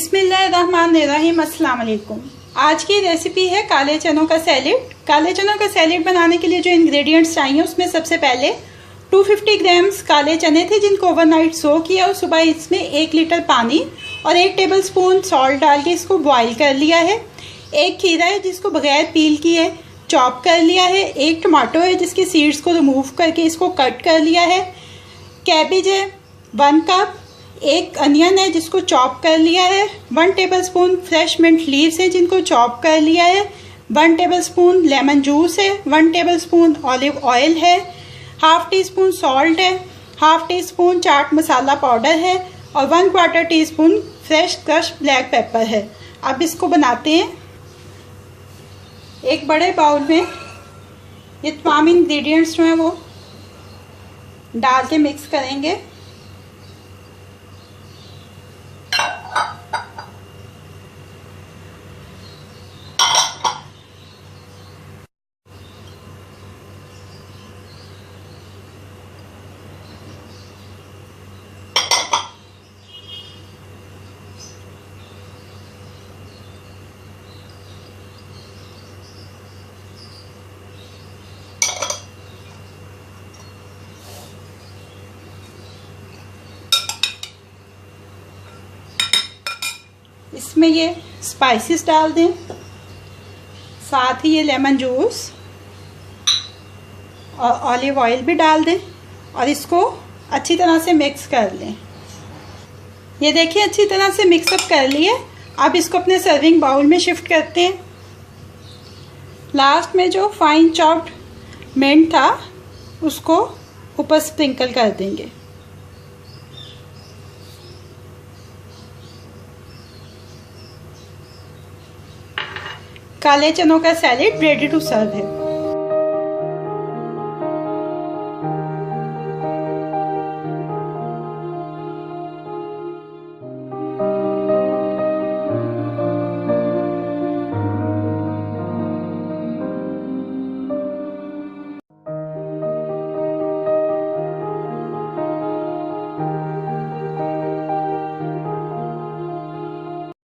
बिस्मिल्लाहिर्रहमानिर्रहीम। अस्सलाम वालेकुम। आज की रेसिपी है काले चनों का सैलेड। काले चनों का सैलेड बनाने के लिए जो इंग्रेडिएंट्स चाहिए उसमें सबसे पहले 250 ग्राम्स काले चने थे जिनको ओवरनाइट सो किया और सुबह इसमें 1 लीटर पानी और 1 टेबलस्पून सॉल्ट डाल के इसको बॉईल कर लिया है। 1 खीरा है जिसको बगैर पील किए चॉप कर लिया है। 1 टमाटो है जिसके सीड्स को रिमूव करके इसको कट कर लिया है। कैबेज है 1 कप। 1 अनियन है जिसको चॉप कर लिया है। 1 टेबलस्पून फ्रेश मिंट लीव्स है जिनको चॉप कर लिया है। 1 टेबलस्पून लेमन जूस है। 1 टेबलस्पून ऑलिव ऑयल है। हाफ टी स्पून सॉल्ट है। Half tea spoon chaat masala powder है और 1/4 teaspoon fresh crush black pepper है। अब इसको बनाते हैं। एक बड़े बाउल में ये तमाम इंग्रेडिएंट्स जो हैं वो डाल के मिक्स करेंगे। इसमें ये स्पाइसेस डाल दें, साथ ही ये लेमन जूस और ऑलिव ऑयल भी डाल दें और इसको अच्छी तरह से मिक्स कर लें। ये देखिए अच्छी तरह से मिक्सअप कर लिए। अब इसको अपने सर्विंग बाउल में शिफ्ट करते हैं। लास्ट में जो फाइन चॉप्ड मिंट था उसको ऊपर स्प्रिंकल कर देंगे। काले चनों का सैलेड रेडी टू सर्व है।